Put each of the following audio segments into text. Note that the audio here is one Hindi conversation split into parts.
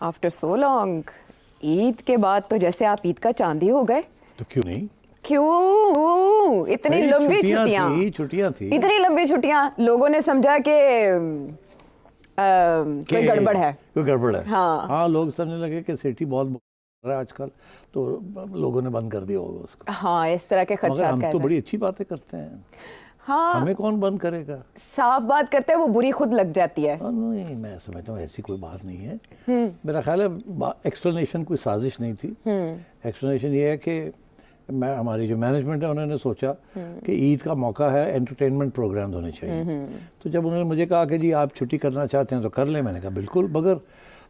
आफ्टर सो लॉन्ग, ईद के बाद तो जैसे आप ईद का चांदी हो गए। तो क्यों नहीं, क्यों इतनी लंबी छुट्टियां थी, इतनी लंबी छुट्टियां, लोगों ने समझा कि कोई गड़बड़ है, कोई गड़बड़ है। हाँ लोग समझने लगे कि सेठी बहुत रहा है आजकल, तो लोगों ने बंद कर दिया होगा उसको। हाँ, इस तरह के खदशात। हम तो बड़ी अच्छी बातें करते हैं। हाँ, हमें कौन बंद करेगा? साफ बात करते हैं, वो बुरी खुद लग जाती है। नहीं, मैं समझता हूँ ऐसी कोई बात नहीं है। मेरा ख्याल है एक्सप्लेनेशन कोई साजिश नहीं थी। एक्सप्लेनेशन ये है कि हमारी जो मैनेजमेंट है उन्होंने सोचा कि ईद का मौका है, एंटरटेनमेंट प्रोग्राम्स होने चाहिए। तो जब उन्होंने मुझे कहा कि जी आप छुट्टी करना चाहते हैं तो कर लें, मैंने कहा बिल्कुल, मगर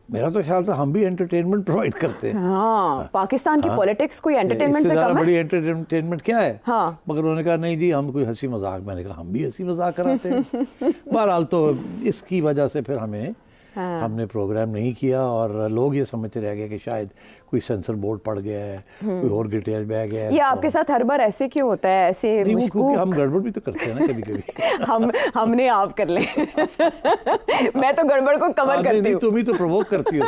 मेरा तो ख्याल था हम भी एंटरटेनमेंट प्रोवाइड करते हैं। हाँ, पाकिस्तान की पॉलिटिक्स कोई एंटरटेनमेंट से कम है? बड़ी एंटरटेनमेट क्या है? हाँ। मगर उन्होंने कहा नहीं जी हम कोई हंसी मजाक, मैंने कहा हम भी हंसी मजाक कराते हैं। बहरहाल तो इसकी वजह से फिर हमने प्रोग्राम नहीं किया और लोग ये समझते रह गए कि शायद कोई सेंसर बोर्ड पड़ गया है, कोई और डिटेल बह गया है। ये आपके साथ हर बार ऐसे क्यों होता है? ऐसे क्योंकि हम गड़बड़ भी तो करते हैं ना कभी कभी। हमने आप कर ले। मैं तो गड़बड़ को कवर करती हूँ, तुम ही तो प्रोवोक करती हो।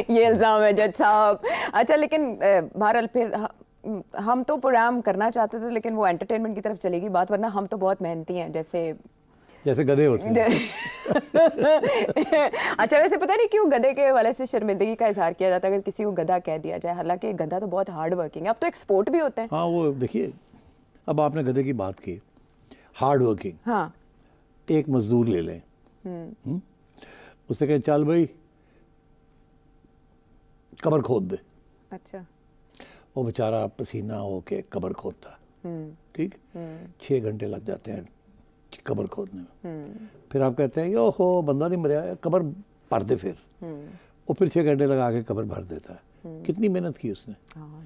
ये इल्जाम है जज साहब। अच्छा, लेकिन बहरहाल फिर हम तो प्रोग्राम करना चाहते थे, लेकिन वो एंटरटेनमेंट की तरफ चलेगी बात, वरना हम तो बहुत मेहनती हैं, जैसे गधे होते हैं। अच्छा, वैसे पता नहीं क्यों गधे के वाले से शर्मिंदगी का इजहार किया जाता है अगर किसी को गधा कह दिया जाए, हालांकि गधा तो बहुत हार्ड वर्किंग है। अब तो एक्सपोर्ट भी होते हैं। हाँ, वो देखिए, अब आपने गधे की बात की, हार्ड वर्किंग। हाँ, एक मजदूर ले लें, उससे कहें चल भाई कब्र खोद दे। अच्छा, वो बेचारा पसीना होके कब्र खोदता, ठीक, 6 घंटे लग जाते हैं कब्र खोदने में। फिर आप कहते हैं यो हो बंदा नहीं मरा, कब्र भर दे। फिर वो फिर 6 घंटे लगा के कब्र भर देता है। कितनी मेहनत की उसने।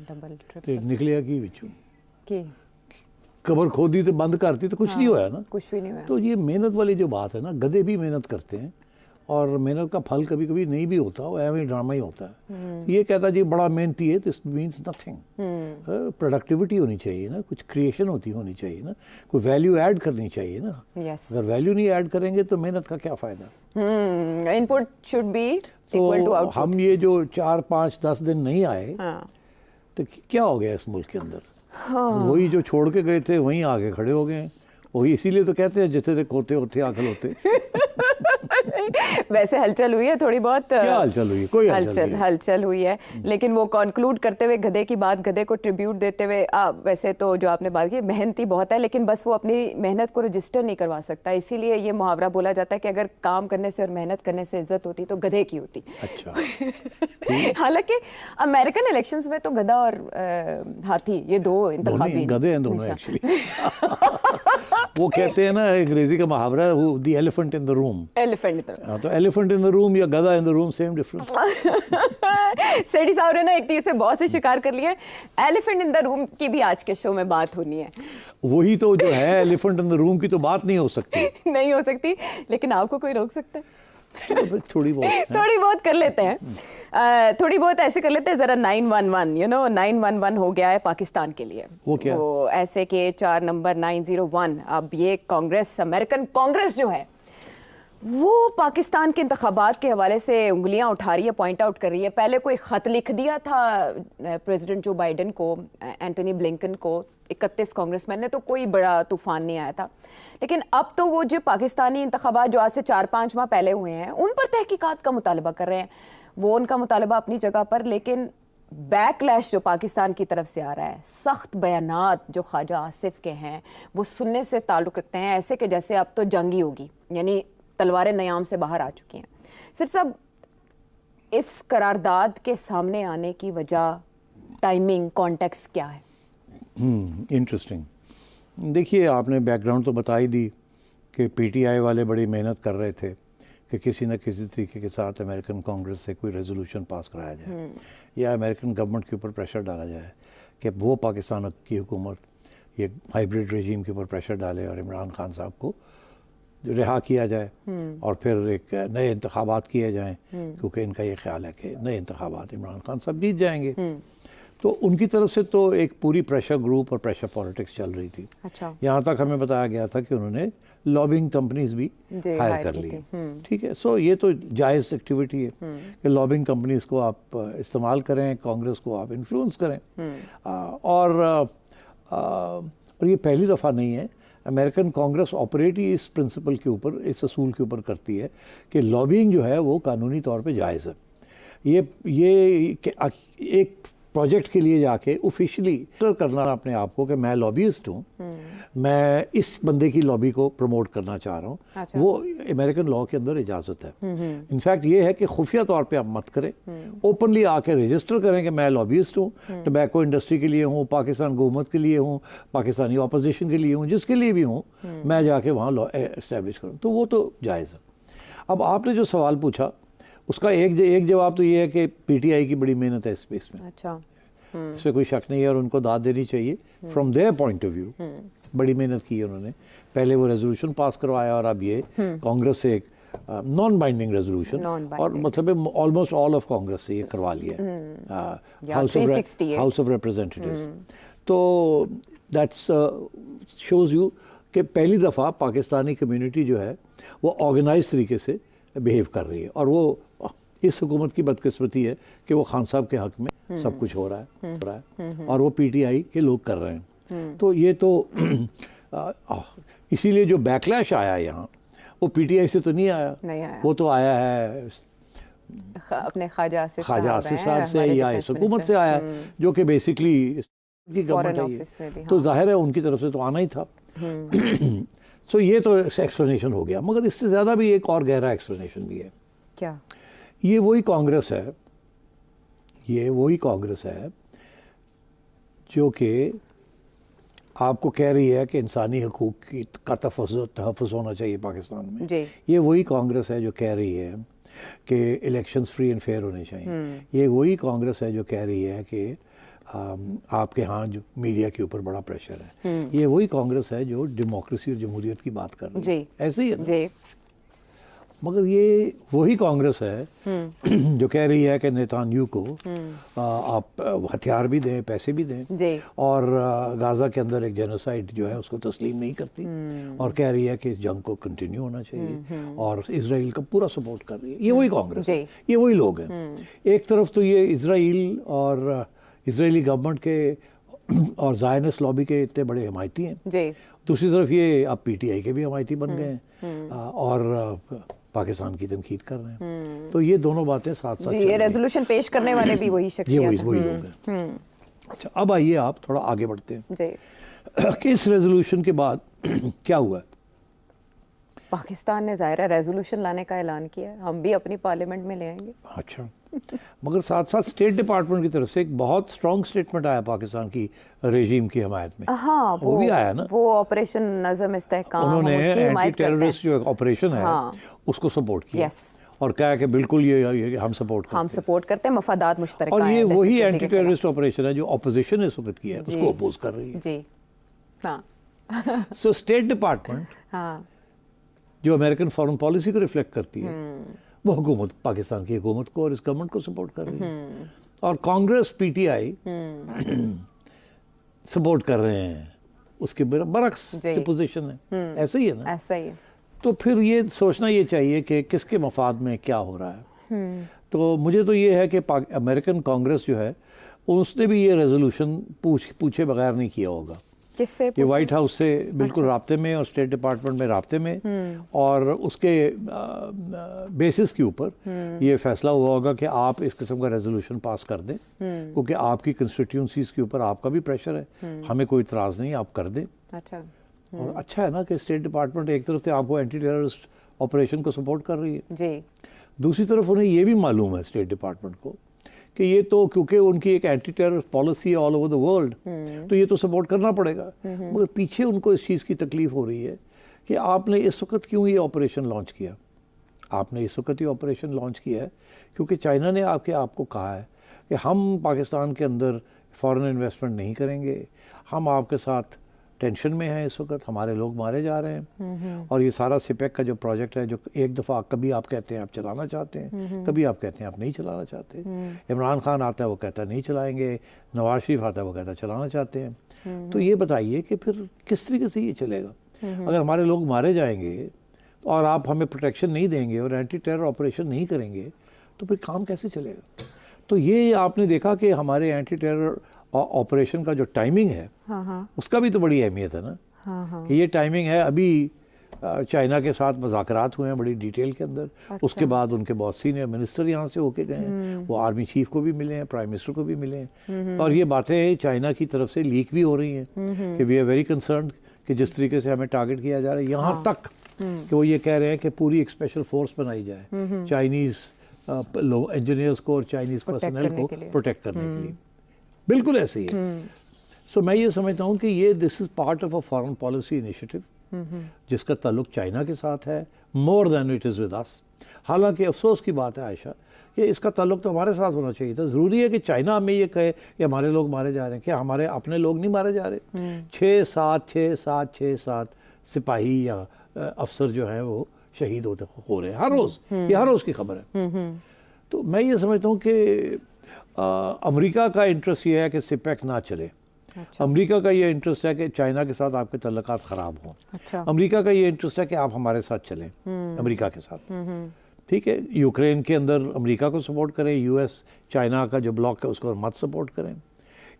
डबल तो निकलिया की बिचू की कब्र खोदी तो बंद करती तो कुछ नहीं होया ना, कुछ भी नहीं हुआ। तो ये मेहनत वाली जो बात है ना, गधे भी मेहनत करते हैं और मेहनत का फल कभी कभी नहीं भी होता, वो ऐਵੇਂ ड्रामा ही होता है। तो ये कहता जी बड़ा मेहनती है, दिस मीन्स नथिंग। प्रोडक्टिविटी होनी चाहिए ना, कुछ क्रिएशन होनी चाहिए ना, कोई वैल्यू ऐड करनी चाहिए ना। अगर वैल्यू नहीं ऐड करेंगे तो मेहनत का क्या फ़ायदा। Input should be equal to output. हम ये जो 4, 5, 10 दिन नहीं आए, तो क्या हो गया इस मुल्क के अंदर? वही जो छोड़ के गए थे वहीं आगे खड़े हो गए। वही इसीलिए तो कहते हैं जिथे खोते होते आखल होते। वैसे हलचल हुई है थोड़ी बहुत। क्या हलचल हुई? कोई हलचल हुई है, लेकिन वो कॉन्क्लूड करते हुए गधे की बात, गधे को ट्रिब्यूट देते हुए, वैसे तो जो आपने बात की मेहनती बहुत है, लेकिन बस वो अपनी मेहनत को रजिस्टर नहीं करवा सकता। इसीलिए ये मुहावरा बोला जाता है कि अगर काम करने से और मेहनत करने से इज्जत होती तो गधे की होती। अच्छा। हालांकि अमेरिकन इलेक्शंस में तो गधा और हाथी ये दो इंतखाबी गधे हैं दोनों एक्चुअली। वो कहते हैं ना अंग्रेजी का मुहावरा, the elephant in the room. तो एलिफेंट इन द रूम या गधा in the room, same difference. Sethi साहब ने ना एक तीर से बहुत से शिकार कर लिए। एलिफेंट इन द रूम की भी आज के शो में बात होनी है। वही तो जो है, एलिफेंट इन द रूम की तो बात नहीं हो सकती। नहीं हो सकती, लेकिन आपको कोई रोक सकता है? थोड़ी बहुत कर लेते हैं, थोड़ी बहुत ऐसे कर लेते हैं जरा। 911 911 हो गया है पाकिस्तान के लिए। वो क्या? वो ऐसे के 4 नंबर 901। अब ये कांग्रेस, अमेरिकन कांग्रेस जो है, वो पाकिस्तान के इंतखाबात के हवाले से उंगलियां उठा रही है, पॉइंट आउट कर रही है। पहले कोई ख़त लिख दिया था प्रेसिडेंट जो बाइडेन को, एंटनी ब्लिंकन को, 31 कांग्रेसमैन ने, तो कोई बड़ा तूफान नहीं आया था। लेकिन अब तो वो जो पाकिस्तानी इंतखाबात जो आज से 4-5 माह पहले हुए हैं, उन पर तहकीकात का मुतालबा कर रहे हैं। वो उनका मुतालबा अपनी जगह पर, लेकिन बैकलैश जो पाकिस्तान की तरफ से आ रहा है, सख्त बयानात जो ख्वाजा आसिफ के हैं, वो सुनने से ताल्लुक़ रखते हैं ऐसे कि जैसे अब तो जंगी होगी, यानी तलवारें नयाम से बाहर आ चुकी हैं। सिर्फ सब इस करारदाद के सामने आने की वजह, टाइमिंग, कॉन्टेक्स्ट क्या है? इंटरेस्टिंग। देखिए, आपने बैकग्राउंड तो बता ही दी कि पीटीआई वाले बड़ी मेहनत कर रहे थे कि किसी न किसी तरीके के साथ अमेरिकन कांग्रेस से कोई रेजोल्यूशन पास कराया जाए या अमेरिकन गवर्नमेंट के ऊपर प्रेशर डाला जाए कि वो पाकिस्तान की हुकूमत ये हाइब्रिड रेजीम के ऊपर प्रेशर डाले और इमरान खान साहब को रिहा किया जाए और फिर एक नए इंतखाबात किए जाएं, क्योंकि इनका ये ख्याल है कि नए इंतखाबात इमरान खान साहब जीत जाएंगे। तो उनकी तरफ से तो एक पूरी प्रेशर ग्रुप और प्रेशर पॉलिटिक्स चल रही थी। अच्छा। यहाँ तक हमें बताया गया था कि उन्होंने लॉबिंग कंपनीज भी हायर कर ली। ठीक है, सो ये तो जायज़ एक्टिविटी है कि लॉबिंग कंपनीज को आप इस्तेमाल करें, कांग्रेस को आप इन्फ्लुएंस करें। और ये पहली दफ़ा नहीं है, अमेरिकन कांग्रेस ऑपरेट ही इस प्रिंसिपल के ऊपर, इस असूल के ऊपर करती है कि लॉबिंग जो है वो कानूनी तौर पे जायज़ है। ये एक प्रोजेक्ट के लिए जाके ऑफिशियली करना अपने आप को कि मैं लॉबिस्ट हूँ, मैं इस बंदे की लॉबी को प्रमोट करना चाह रहा हूँ। अच्छा। वो अमेरिकन लॉ के अंदर इजाज़त है। इनफैक्ट ये है कि खुफिया तौर पे आप मत करें, ओपनली आके रजिस्टर करें कि मैं लॉबिस्ट हूँ, टबैको इंडस्ट्री के लिए हूँ, पाकिस्तान हुकूमत के लिए हूँ, पाकिस्तानी अपोजिशन के लिए हूँ, जिसके लिए भी हूँ, मैं जाके वहाँ लॉ एस्टेब्लिश करूँ, तो वो तो जायज़ है। अब आपने जो सवाल पूछा उसका एक जवाब तो ये है कि पीटीआई की बड़ी मेहनत है इस स्पेस में। अच्छा। इसमें कोई शक नहीं है और उनको दाद देनी चाहिए। From their point of view बड़ी मेहनत की है उन्होंने। पहले वो रेजोल्यूशन पास करवाया और अब ये कांग्रेस से एक नॉन बाइंडिंग रेजोल्यूशन, और मतलब ऑलमोस्ट ऑल ऑफ कांग्रेस से ये करवा लिया हाउस ऑफ रिप्रेजेंटेटिव्स। तो दैट्स शोज यू कि पहली दफ़ा पाकिस्तानी कम्युनिटी जो है वो ऑर्गेनाइज तरीके से बिहेव कर रही है, और वो इस हुकूमत की बदकिस्मती है कि वो खान साहब के हक में सब कुछ हो रहा है और वो पीटीआई के लोग कर रहे हैं। तो ये तो इसीलिए जो बैकलैश आया यहाँ वो पीटीआई से तो नहीं आया, वो तो आया है अपने ख्वाजा आसिफ साहब से या इस हुकूमत से आया, जो कि बेसिकली की गवर्नमेंट है, तो जाहिर है उनकी तरफ से तो आना ही था। सो ये तो एक्सप्लेनेशन हो गया, मगर इससे ज़्यादा भी एक और गहरा एक्सप्लेनेशन भी है। क्या? ये वही कांग्रेस है जो कि आपको कह रही है कि इंसानी हकूक़ का तहफ़्फ़ुज़ होना चाहिए पाकिस्तान में। ये वही कांग्रेस है जो कह रही है कि इलेक्शंस फ्री एंड फेयर होने चाहिए। ये वही कांग्रेस है जो कह रही है कि आपके यहाँ जो मीडिया के ऊपर बड़ा प्रेशर है। ये वही कांग्रेस है जो डेमोक्रेसी और जमहूरियत की बात कर रही है। ऐसे ही है ना? मगर ये वही कांग्रेस है जो कह रही है कि नेतान्याहू को आप हथियार भी दें, पैसे भी दें, और गाज़ा के अंदर एक जेनोसाइड जो है उसको तस्लीम नहीं करती, और कह रही है कि इस जंग को कंटिन्यू होना चाहिए, और इसराइल का पूरा सपोर्ट कर रही है। ये वही कांग्रेस है, ये वही लोग हैं। एक तरफ तो ये इसराइल और इसराइली गवर्नमेंट के और ज़ायनिस्ट लॉबी के इतने बड़े हमायती हैं, दूसरी तरफ ये अब पीटीआई के भी हमायती बन गए हैं और पाकिस्तान की तनकीद कर रहे हैं। तो ये दोनों बातें साथ साथ ये रेजोल्यूशन पेश करने वाले भी वही शख्सियत हैं। ये वही लोग हैं। अच्छा, अब आइए आप थोड़ा आगे बढ़ते हैं कि इस रेजोल्यूशन के बाद क्या हुआ। पाकिस्तान ने ज़ाहिर रेजोल्यूशन लाने का ऐलान किया है, हम भी अपनी पार्लियामेंट में ले आएंगे। अच्छा, मगर साथ साथ स्टेट डिपार्टमेंट की तरफ से एक बहुत स्ट्रॉन्ग स्टेटमेंट आया पाकिस्तान की रेजीम की हमायत में। हाँ, वो भी आया ना, वो ऑपरेशन नज़म इस्तेहकाम, उन्होंने एंटी टेररिस्ट जो ऑपरेशन है उसको सपोर्ट किया और कहा कि बिल्कुल ये हम सपोर्ट करते हैं, मफादात मुश्तरक। और ये वही एंटी टेररिस्ट ऑपरेशन है जो अपोजिशन इस वक्त किया है, उसको अपोज कर रही है। जी हाँ। सो स्टेट डिपार्टमेंट जो अमेरिकन फॉरेन पॉलिसी को रिफ्लेक्ट करती है, वो हुकूमत, पाकिस्तान की हुकूमत को और इस गवर्नमेंट को सपोर्ट कर रही है, और कांग्रेस पीटीआई सपोर्ट कर रहे हैं, उसके बरक्स की पोजीशन है। ऐसे ही है ना? ऐसा ही है। तो फिर ये सोचना ये चाहिए कि किसके मफाद में क्या हो रहा है। तो मुझे तो ये है कि अमेरिकन कांग्रेस जो है उसने भी ये रेजोल्यूशन पूछे बगैर नहीं किया होगा। किससे? ये वाइट हाउस से बिल्कुल राब्ते में और स्टेट डिपार्टमेंट में राब्ते में, और उसके बेसिस के ऊपर ये फैसला हुआ होगा कि आप इस किस्म का रेजोल्यूशन पास कर दें, क्योंकि आपकी कंस्टिट्यूंसीज के ऊपर आपका भी प्रेशर है, हमें कोई इतराज़ नहीं, आप कर दें। अच्छा, और अच्छा है ना कि स्टेट डिपार्टमेंट एक तरफ से आपको एंटी टेररिस्ट ऑपरेशन को सपोर्ट कर रही है जी, दूसरी तरफ उन्हें ये भी मालूम है स्टेट डिपार्टमेंट को कि ये तो क्योंकि उनकी एक एंटी टेरर पॉलिसी है ऑल ओवर द वर्ल्ड, तो ये तो सपोर्ट करना पड़ेगा। मगर पीछे उनको इस चीज़ की तकलीफ हो रही है कि आपने इस वक्त क्यों ये ऑपरेशन लॉन्च किया। आपने इस वक्त ये ऑपरेशन लॉन्च किया है क्योंकि चाइना ने आपको कहा है कि हम पाकिस्तान के अंदर फॉरेन इन्वेस्टमेंट नहीं करेंगे, हम आपके साथ टेंशन में हैं इस वक्त, हमारे लोग मारे जा रहे हैं। और ये सारा सिपेक का जो प्रोजेक्ट है, जो एक दफ़ा कभी आप कहते हैं आप चलाना चाहते हैं, कभी आप कहते हैं आप नहीं चलाना चाहते। इमरान खान आता है वो कहता है नहीं चलाएंगे, नवाज शरीफ आता है वो कहता है चलाना चाहते हैं। तो ये बताइए कि फिर किस तरीके से ये चलेगा? अगर हमारे लोग मारे जाएंगे और आप हमें प्रोटेक्शन नहीं देंगे और एंटी टेरर ऑपरेशन नहीं करेंगे तो फिर काम कैसे चलेगा? तो ये आपने देखा कि हमारे एंटी टेरर ऑपरेशन का जो टाइमिंग है, उसका भी तो बड़ी अहमियत है ना। कि ये टाइमिंग है, अभी चाइना के साथ मुज़ाकरात हुए हैं बड़ी डिटेल के अंदर। अच्छा। उसके बाद उनके बहुत सीनियर मिनिस्टर यहाँ से होके गए हैं, वो आर्मी चीफ को भी मिले हैं, प्राइम मिनिस्टर को भी मिले हैं। और ये बातें चाइना की तरफ से लीक भी हो रही हैं कि वी आर वेरी कंसर्न्ड कि जिस तरीके से हमें टारगेट किया जा रहा है, यहाँ तक कि वो ये कह रहे हैं कि पूरी एक स्पेशल फोर्स बनाई जाए चाइनीज़ इंजीनियर्स को और चाइनीज़ पर्सनल को प्रोटेक्ट करने के लिए। बिल्कुल ऐसे ही है। सो मैं ये समझता हूँ कि ये this is part of a foreign policy initiative जिसका ताल्लुक चाइना के साथ है, more than it is with us. हालांकि अफसोस की बात है आयशा कि इसका ताल्लुक तो हमारे साथ होना चाहिए था। ज़रूरी है कि चाइना हमें ये कहे कि हमारे लोग मारे जा रहे हैं, क्या हमारे अपने लोग नहीं मारे जा रहे? 6-7 सिपाही या अफसर जो हैं वो शहीद हो रहे हैं हर रोज़। ये हर रोज़ की खबर है। तो मैं ये समझता हूँ कि अमेरिका का इंटरेस्ट ये है कि सिपेक ना चले। अच्छा। अमेरिका का ये इंटरेस्ट है कि चाइना के साथ आपके तल्लुकात ख़राब हों। अच्छा। अमेरिका का ये इंटरेस्ट है कि आप हमारे साथ चलें, अमेरिका के साथ। ठीक है, यूक्रेन के अंदर अमेरिका को सपोर्ट करें, यूएस चाइना का जो ब्लॉक है उसको मत सपोर्ट करें।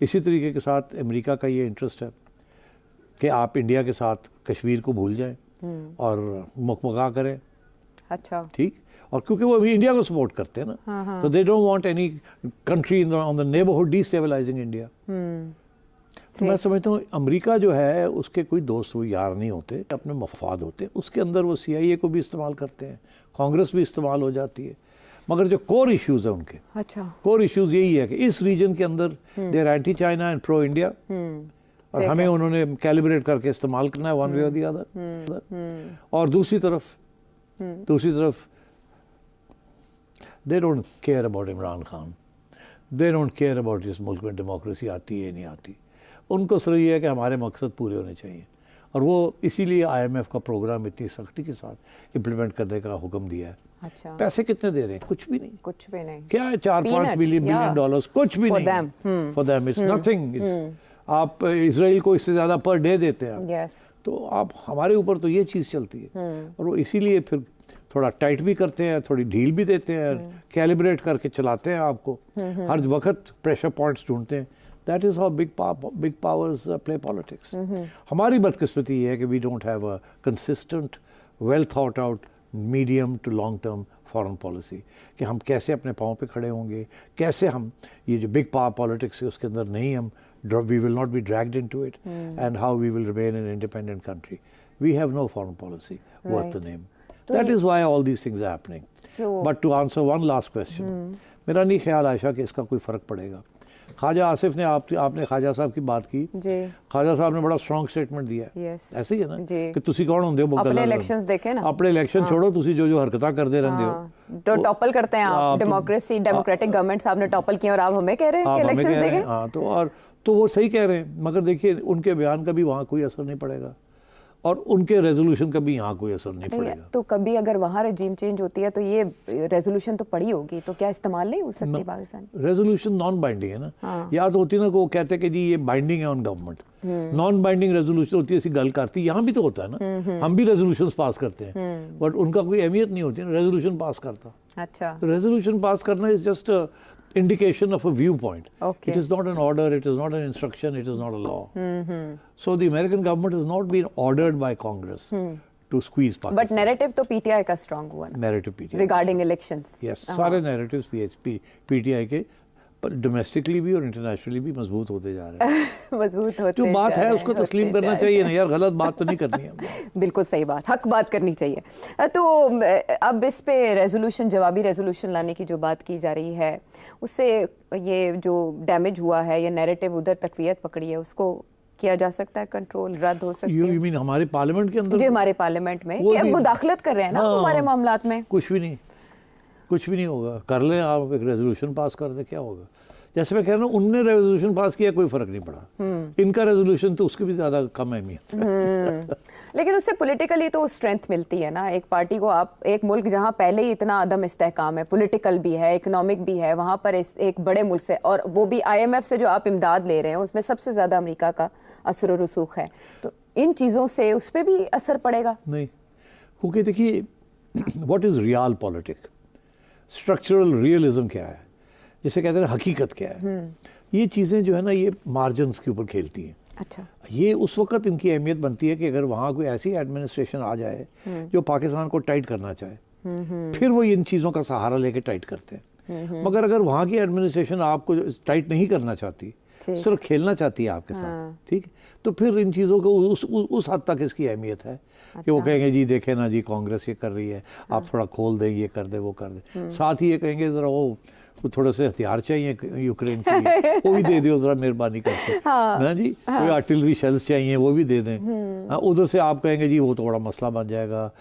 इसी तरीके के साथ अमेरिका का ये इंटरेस्ट है कि आप इंडिया के साथ कश्मीर को भूल जाएं और मुकमगा करें। अच्छा, ठीक। और क्योंकि वो अभी इंडिया को सपोर्ट करते हैं ना, तो they don't want any country on the neighbourhood destabilising India. तो मैं समझता हूँ अमेरिका जो है उसके कोई दोस्त वो यार नहीं होते, अपने मफाद होते हैं। उसके अंदर वो CIA को भी इस्तेमाल करते हैं, कांग्रेस भी इस्तेमाल हो जाती है, मगर जो कोर इश्यूज है उनके, अच्छा, कोर इश्यूज यही है कि इस रीजन के अंदर they are anti China and pro India, और हमें उन्होंने कैलिब्रेट करके इस्तेमाल करना है वन वे और दी अदर। और दूसरी तरफ they don't care about Imran Khan, they don't care about इस मुल्क में डेमोक्रेसी आती है नहीं आती। उनको सिर्फ ये है कि हमारे मकसद पूरे होने चाहिए, और वो इसीलिए IMF का प्रोग्राम इतनी सख्ती के साथ इम्प्लीमेंट करने का हुक्म दिया है। अच्छा। पैसे कितने दे रहे हैं? कुछ भी नहीं। क्या है, 4-5 बिलियन डॉलर्स, कुछ भी नहीं फॉर देम। It's nothing. आप इसराइल को इससे ज़्यादा पर डे देते हैं। तो आप हमारे ऊपर तो ये चीज़ चलती है, और वो इसीलिए फिर थोड़ा टाइट भी करते हैं, थोड़ी ढील भी देते हैं, कैलिब्रेट करके चलाते हैं आपको, हर वक्त प्रेशर पॉइंट्स ढूंढते हैं। That is how big powers play politics. हमारी बदकिस्मती ये है कि we don't have a consistent well thought out medium to long term foreign policy, कि हम कैसे अपने पाँव पे खड़े होंगे, कैसे हम ये जो बिग पावर पॉलिटिक्स है उसके अंदर नहीं हम we will not be dragged into it, and how we will remain an independent country. We have no foreign policy worth the name. That is why all these things are happening. But to answer one last question, मेरा नहीं ख्याल आयशा कि इसका कोई फ़र्क पड़ेगा। ख्वाजा आसिफ ने आपने ख्वाजा साहब की बात की, ख्वाजा साहब ने बड़ा स्ट्रॉन्ग स्टेटमेंट दिया। ऐसे ही है ना कि तुसी कौन होंदे हो? अपने इलेक्शंस देखे ना, अपने इलेक्शन छोड़ो, तुसी जो हरकतां करते रहंदे हो, तो टॉपल करते हैं आप। डेमोक्रेटिक गवर्नमेंट साहब ने टॉपल किया और आप हमें कह रहे हैं कि इलेक्शंस देखें। हाँ, तो वो सही कह रहे हैं, मगर देखिए उनके बयान का भी वहाँ कोई असर नहीं पड़ेगा, और उनके रेजोल्यूशन का भी यहाँ कोई असर नहीं पड़ेगा। तो कभी अगर वहाँ रेजिम चेंज होती है तो ये रेजोल्यूशन तो पड़ी होगी, तो क्या इस्तेमाल नहीं हो सकती पाकिस्तान? रेजोल्यूशन नॉन बाइंडिंग है ना। हाँ। याद होती ना, वो कहते कि जी ये बाइंडिंग है on government, non binding resolution होती है, ऐसी गल करती। यहाँ भी तो होता है ना, हम भी रेजोल्यूशन पास करते हैं, बट उनका कोई अहमियत नहीं होती ना रेजोल्यूशन पास करता। अच्छा, रेजोल्यूशन पास करना is just indication of a viewpoint. Okay. It is not an order, it is not an instruction, it is not a law. So the American government has not been ordered by Congress to squeeze Pakistan. But narrative तो PTI का strong हुआ ना? Narrative PTI. Regarding elections. Yes, सारे narratives PTI के डोमेस्टिकली भी और इंटरनेशनली भी मजबूत होते जा रहे हैं। मजबूत होते जो बात है उसको तस्लीम करना चाहिए ना यार, गलत बात तो नहीं करनी है। बिल्कुल सही बात, हक बात करनी चाहिए। तो अब इस पे रेजोल्यूशन, जवाबी रेजोल्यूशन लाने की जो बात की जा रही है, उससे ये जो डैमेज हुआ है, ये नैरेटिव उधर तकवीयत पकड़ी है, उसको किया जा सकता है, कंट्रोल रद्द हो सकती है? यू मीन हमारे पार्लियामेंट के अंदर? जी, हमारे पार्लियामेंट में क्या मुदाखलत कर रहे हैं ना हमारे मामलात में? कुछ भी नहीं होगा। कर लें आप, एक रेजोल्यूशन पास कर दे, क्या होगा? जैसे मैं कह रहा हूँ उनने रेजोल्यूशन पास किया कोई फर्क नहीं पड़ा, इनका रेजोल्यूशन तो उसकी भी ज़्यादा कम अहमियत। लेकिन उससे पॉलिटिकली तो स्ट्रेंथ मिलती है ना, एक पार्टी को। आप एक मुल्क जहां पहले ही इतना अदम इस्तेहकाम है, पॉलिटिकल भी है, इकोनॉमिक भी है, वहां पर एक बड़े मुल्क से, और वो भी IMF से जो आप इमदाद ले रहे हैं उसमें सबसे ज़्यादा अमेरिका का असर और रसूख है, तो इन चीज़ों से उस पर भी असर पड़ेगा? नहीं, क्योंकि देखिए what is real politics, structural realism क्या है, जिसे कहते हैं हकीकत क्या है, ये चीज़ें जो है ना ये मार्जिन्स के ऊपर खेलती हैं। अच्छा, ये उस वक्त इनकी अहमियत बनती है कि अगर वहाँ कोई ऐसी एडमिनिस्ट्रेशन आ जाए जो पाकिस्तान को टाइट करना चाहे, फिर वो इन चीज़ों का सहारा लेके टाइट करते हैं। मगर अगर वहाँ की एडमिनिस्ट्रेशन आपको टाइट नहीं करना चाहती, सिर्फ खेलना चाहती है आपके साथ, ठीक, तो फिर इन चीज़ों को उस हद तक इसकी अहमियत है कि वो कहेंगे जी देखें ना जी कांग्रेस ये कर रही है, आप थोड़ा खोल दें, ये कर दे, वो कर दे। साथ ही ये कहेंगे ज़रा वो थोड़े से हथियार चाहिए यूक्रेन के लिए, वो भी दे दो ज़रा मेहरबानी करके, है ना जी, कोई आर्टिलरी शेल्स चाहिए वो भी दे दें। उधर से आप कहेंगे जी वो तो बड़ा मसला बन जाएगा,